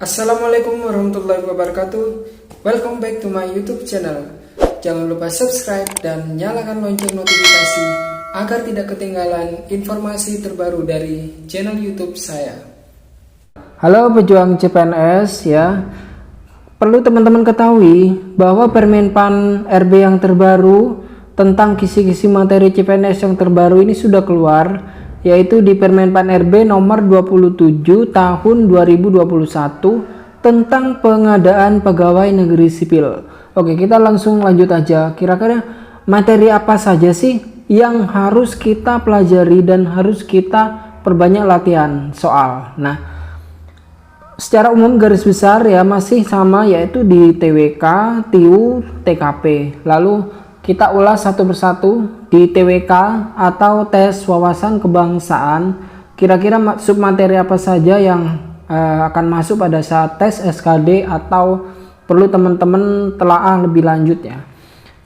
Assalamualaikum warahmatullahi wabarakatuh. Welcome back to my YouTube channel. Jangan lupa subscribe dan nyalakan lonceng notifikasi agar tidak ketinggalan informasi terbaru dari channel YouTube saya. Halo pejuang CPNS ya. Perlu teman-teman ketahui bahwa Permenpan RB yang terbaru tentang kisi-kisi materi CPNS yang terbaru ini sudah keluar, yaitu di Permenpan RB nomor 27 tahun 2021 tentang pengadaan pegawai negeri sipil. Oke, kita langsung lanjut aja. Kira-kira materi apa saja sih yang harus kita pelajari dan harus kita perbanyak latihan soal. Nah, secara umum garis besar ya masih sama, yaitu di TWK, TIU, TKP. Lalu kita ulas satu persatu. Di TWK atau tes wawasan kebangsaan, kira-kira submateri apa saja yang akan masuk pada saat tes SKD atau perlu teman-teman telaah lebih lanjut ya.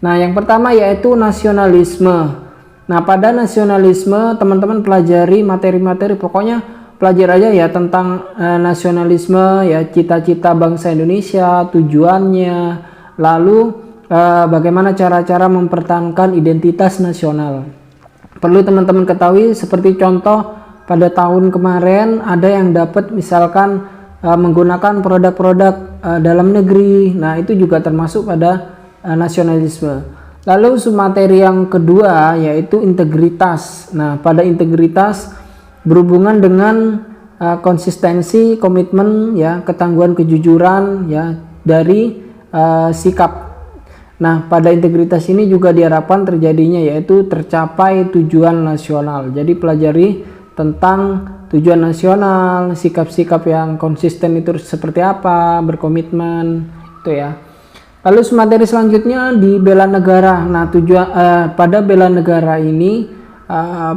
Nah, yang pertama yaitu nasionalisme. Nah, pada nasionalisme teman-teman pelajari materi-materi, pokoknya pelajar aja ya tentang nasionalisme ya, cita-cita bangsa Indonesia, tujuannya, lalu bagaimana cara-cara mempertahankan identitas nasional. Perlu teman-teman ketahui, seperti contoh pada tahun kemarin ada yang dapat misalkan menggunakan produk-produk dalam negeri. Nah, itu juga termasuk pada nasionalisme. Lalu submateri yang kedua yaitu integritas. Nah, pada integritas berhubungan dengan konsistensi, komitmen ya, ketangguhan, kejujuran ya dari sikap. Nah, pada integritas ini juga diharapkan terjadinya yaitu tercapai tujuan nasional. Jadi pelajari tentang tujuan nasional, sikap-sikap yang konsisten itu seperti apa, berkomitmen itu ya. Lalu materi selanjutnya di bela negara. Nah, pada bela negara ini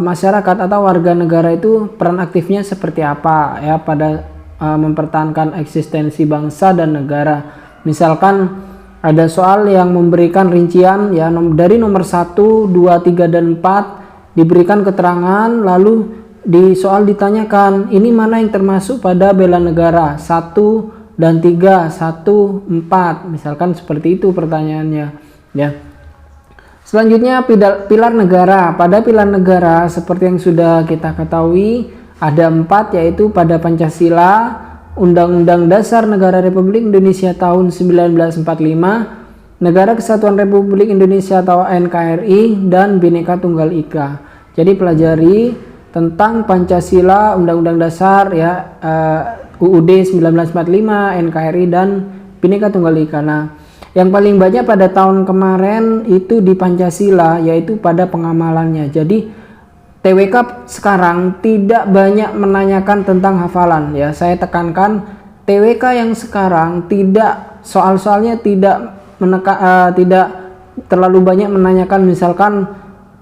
masyarakat atau warga negara itu peran aktifnya seperti apa ya pada mempertahankan eksistensi bangsa dan negara. Misalkan ada soal yang memberikan rincian ya, dari nomor 1, 2, 3, dan 4 diberikan keterangan, lalu di soal ditanyakan ini mana yang termasuk pada bela negara 1 dan 3, 1, 4, misalkan seperti itu pertanyaannya ya. Selanjutnya pilar negara. Pada pilar negara seperti yang sudah kita ketahui ada 4, yaitu pada Pancasila, Undang-Undang Dasar Negara Republik Indonesia tahun 1945, Negara Kesatuan Republik Indonesia atau NKRI, dan Bhinneka Tunggal Ika. Jadi pelajari tentang Pancasila, Undang-Undang Dasar ya, UUD 1945, NKRI, dan Bhinneka Tunggal Ika. Nah, yang paling banyak pada tahun kemarin itu di Pancasila, yaitu pada pengamalannya. Jadi TWK sekarang tidak banyak menanyakan tentang hafalan ya. Saya tekankan, TWK yang sekarang tidak, soal-soalnya tidak terlalu banyak menanyakan misalkan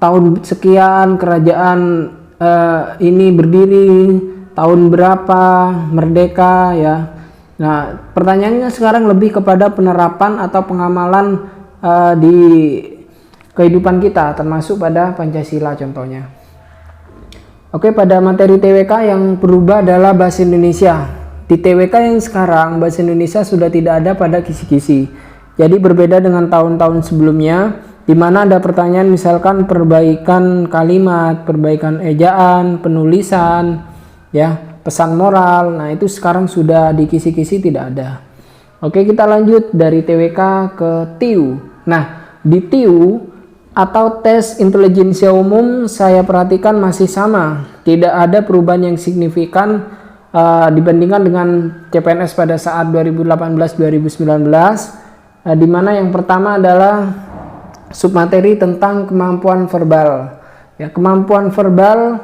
tahun sekian kerajaan ini berdiri, tahun berapa merdeka ya. Nah, pertanyaannya sekarang lebih kepada penerapan atau pengamalan di kehidupan kita, termasuk pada Pancasila contohnya. Oke, pada materi TWK yang berubah adalah bahasa Indonesia. Di TWK yang sekarang bahasa Indonesia sudah tidak ada pada kisi-kisi. Jadi berbeda dengan tahun-tahun sebelumnya, di mana ada pertanyaan misalkan perbaikan kalimat, perbaikan ejaan, penulisan, ya, pesan moral. Nah, itu sekarang sudah di kisi-kisi tidak ada. Oke, kita lanjut dari TWK ke TIU. Nah, di TIU atau tes intelijensia umum saya perhatikan masih sama, tidak ada perubahan yang signifikan dibandingkan dengan CPNS pada saat 2018-2019, di mana yang pertama adalah submateri tentang kemampuan verbal ya. Kemampuan verbal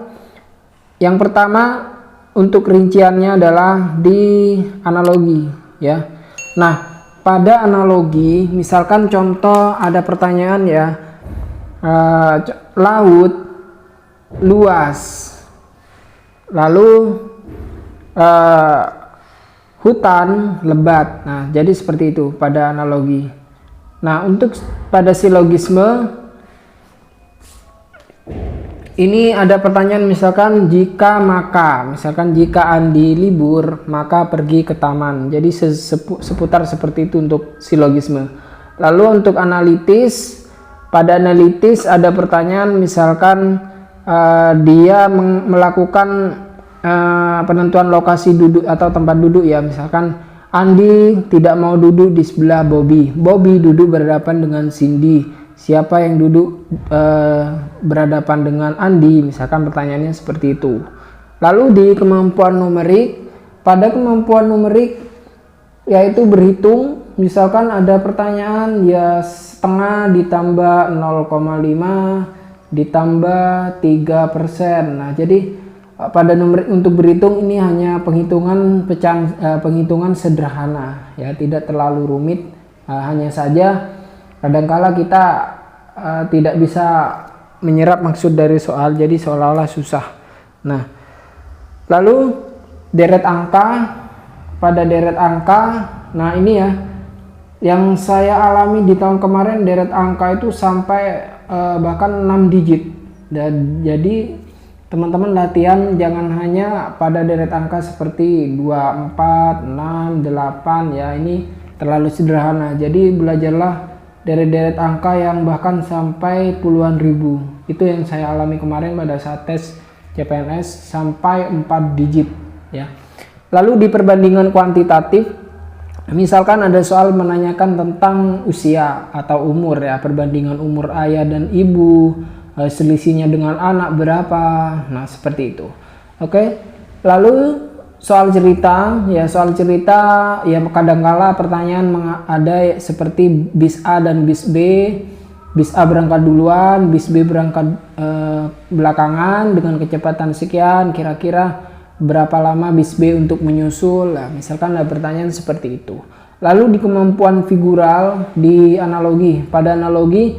yang pertama untuk rinciannya adalah di analogi ya. Nah, pada analogi misalkan contoh ada pertanyaan ya, laut luas, lalu hutan lebat. Nah, jadi seperti itu pada analogi. Nah, untuk pada silogisme ini ada pertanyaan misalkan jika Andi libur maka pergi ke taman. Jadi seputar seperti itu untuk silogisme. Lalu untuk analitis, pada analitis ada pertanyaan misalkan dia melakukan penentuan lokasi duduk atau tempat duduk ya. Misalkan Andi tidak mau duduk di sebelah Bobby. Bobby duduk berhadapan dengan Cindy. Siapa yang duduk berhadapan dengan Andi? Misalkan pertanyaannya seperti itu. Lalu di kemampuan numerik, pada kemampuan numerik yaitu berhitung, misalkan ada pertanyaan ya setengah ditambah 0,5 ditambah 3%. Nah, jadi pada numerik untuk berhitung ini hanya penghitungan sederhana ya, tidak terlalu rumit. Hanya saja kadangkala kita tidak bisa menyerap maksud dari soal, jadi seolah-olah susah. Nah, lalu deret angka, pada deret angka, nah ini ya yang saya alami di tahun kemarin, deret angka itu sampai bahkan 6 digit. Dan jadi teman-teman latihan jangan hanya pada deret angka seperti 2, 4, 6, 8 ya, ini terlalu sederhana. Jadi belajarlah deret-deret angka yang bahkan sampai puluhan ribu. Itu yang saya alami kemarin pada saat tes CPNS, sampai 4 digit ya. Lalu di perbandingan kuantitatif, misalkan ada soal menanyakan tentang usia atau umur ya, perbandingan umur ayah dan ibu, selisihnya dengan anak berapa. Nah, seperti itu. Oke. Lalu soal cerita ya, kadangkala pertanyaan ada seperti bis A dan bis B. Bis A berangkat duluan, bis B berangkat belakangan dengan kecepatan sekian, kira-kira berapa lama bis B untuk menyusul. Nah, misalkan ada pertanyaan seperti itu. Lalu di kemampuan figural, di analogi, pada analogi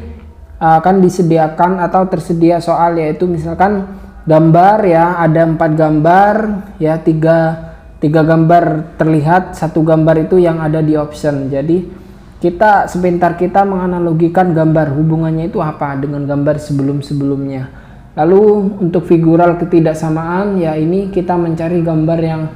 akan disediakan atau tersedia soal yaitu misalkan gambar ya, ada 4 gambar ya, 3 gambar terlihat, 1 gambar itu yang ada di option. Jadi kita sebentar kita menganalogikan gambar, hubungannya itu apa dengan gambar sebelum-sebelumnya. Lalu untuk figural ketidaksamaan ya, ini kita mencari gambar yang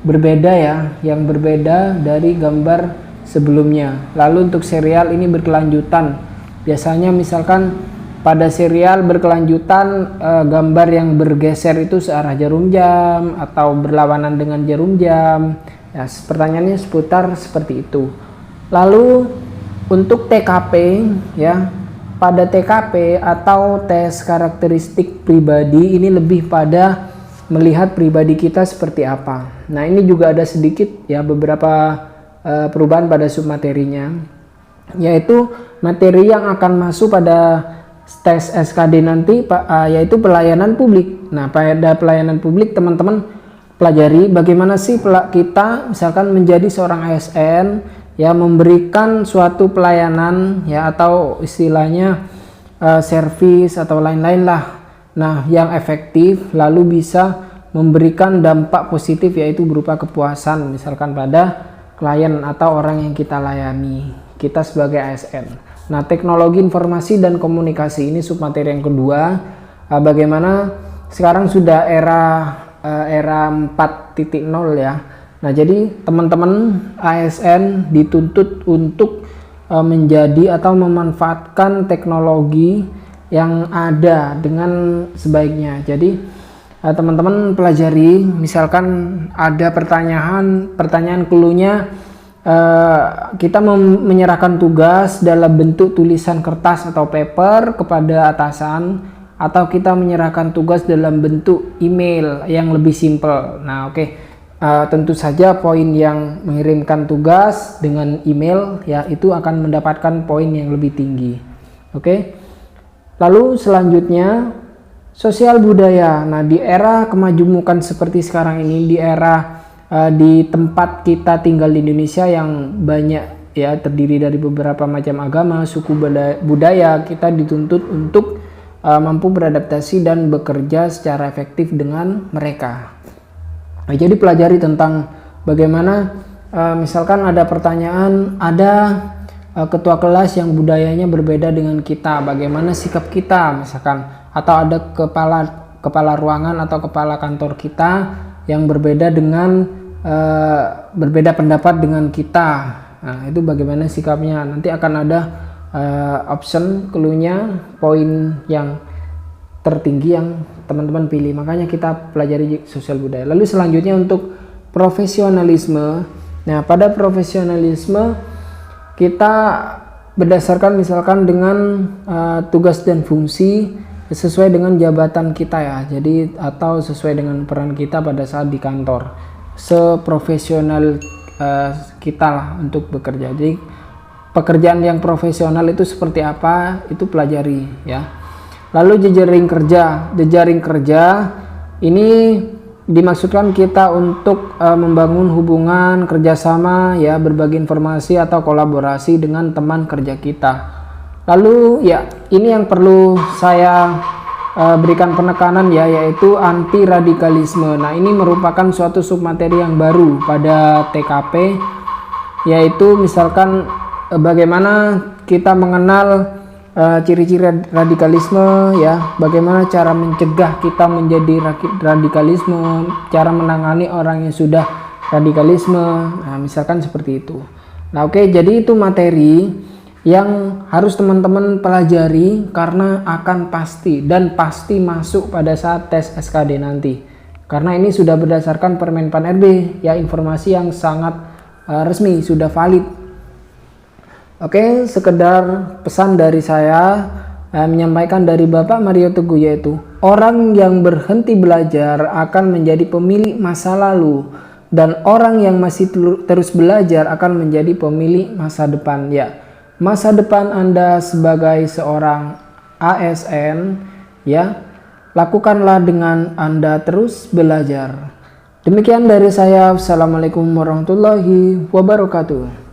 berbeda ya, yang berbeda dari gambar sebelumnya. Lalu untuk serial ini berkelanjutan. Biasanya misalkan pada serial berkelanjutan gambar yang bergeser itu searah jarum jam atau berlawanan dengan jarum jam. Ya, pertanyaannya seputar seperti itu. Lalu untuk TKP ya, pada TKP atau tes karakteristik pribadi ini lebih pada melihat pribadi kita seperti apa. Nah, ini juga ada sedikit ya beberapa perubahan pada submaterinya, yaitu materi yang akan masuk pada tes SKD nanti yaitu pelayanan publik. Nah, pada pelayanan publik teman-teman pelajari bagaimana sih kita misalkan menjadi seorang ASN ya, memberikan suatu pelayanan ya, atau istilahnya servis atau lain-lain lah. Nah, yang efektif lalu bisa memberikan dampak positif yaitu berupa kepuasan misalkan pada klien atau orang yang kita layani, kita sebagai ASN. Nah, teknologi informasi dan komunikasi ini submateri yang kedua. Bagaimana sekarang sudah era 4.0 ya. Nah, jadi teman-teman ASN dituntut untuk menjadi atau memanfaatkan teknologi yang ada dengan sebaiknya. Jadi teman-teman pelajari, misalkan ada pertanyaan clue-nya, kita menyerahkan tugas dalam bentuk tulisan kertas atau paper kepada atasan, atau kita menyerahkan tugas dalam bentuk email yang lebih simpel. Nah, tentu saja poin yang mengirimkan tugas dengan email ya, itu akan mendapatkan poin yang lebih tinggi. Lalu selanjutnya sosial budaya. Nah, di era kemajemukan seperti sekarang ini, di era di tempat kita tinggal di Indonesia yang banyak ya, terdiri dari beberapa macam agama, suku, budaya, kita dituntut untuk mampu beradaptasi dan bekerja secara efektif dengan mereka. Nah, jadi pelajari tentang bagaimana misalkan ada pertanyaan, ada ketua kelas yang budayanya berbeda dengan kita, bagaimana sikap kita, misalkan atau ada kepala ruangan atau kepala kantor kita yang berbeda pendapat dengan kita. Nah, itu bagaimana sikapnya? Nanti akan ada option clue-nya, poin yang tertinggi yang teman-teman pilih. Makanya kita pelajari sosial budaya. Lalu selanjutnya untuk profesionalisme. Nah, pada profesionalisme kita berdasarkan misalkan dengan tugas dan fungsi sesuai dengan jabatan kita ya. Jadi atau sesuai dengan peran kita pada saat di kantor. Seprofesional kita lah untuk bekerja. Jadi pekerjaan yang profesional itu seperti apa, itu pelajari ya. Lalu jejaring kerja ini dimaksudkan kita untuk membangun hubungan kerjasama ya, berbagi informasi atau kolaborasi dengan teman kerja kita. Lalu ya, ini yang perlu saya berikan penekanan ya, yaitu anti radikalisme. Nah, ini merupakan suatu submateri yang baru pada TKP, yaitu misalkan bagaimana kita mengenal ciri-ciri radikalisme ya, bagaimana cara mencegah kita menjadi radikalisme, cara menangani orang yang sudah radikalisme. Nah, misalkan seperti itu. Nah, oke, jadi itu materi yang harus teman-teman pelajari karena akan pasti masuk pada saat tes SKD nanti. Karena ini sudah berdasarkan Permen Pan RB ya, informasi yang sangat resmi, sudah valid. Oke, sekedar pesan dari saya menyampaikan dari Bapak Mario Teguh, yaitu orang yang berhenti belajar akan menjadi pemilik masa lalu, dan orang yang masih terus belajar akan menjadi pemilik masa depan ya. Masa depan Anda sebagai seorang ASN ya, lakukanlah dengan Anda terus belajar. Demikian dari saya. Assalamualaikum warahmatullahi wabarakatuh.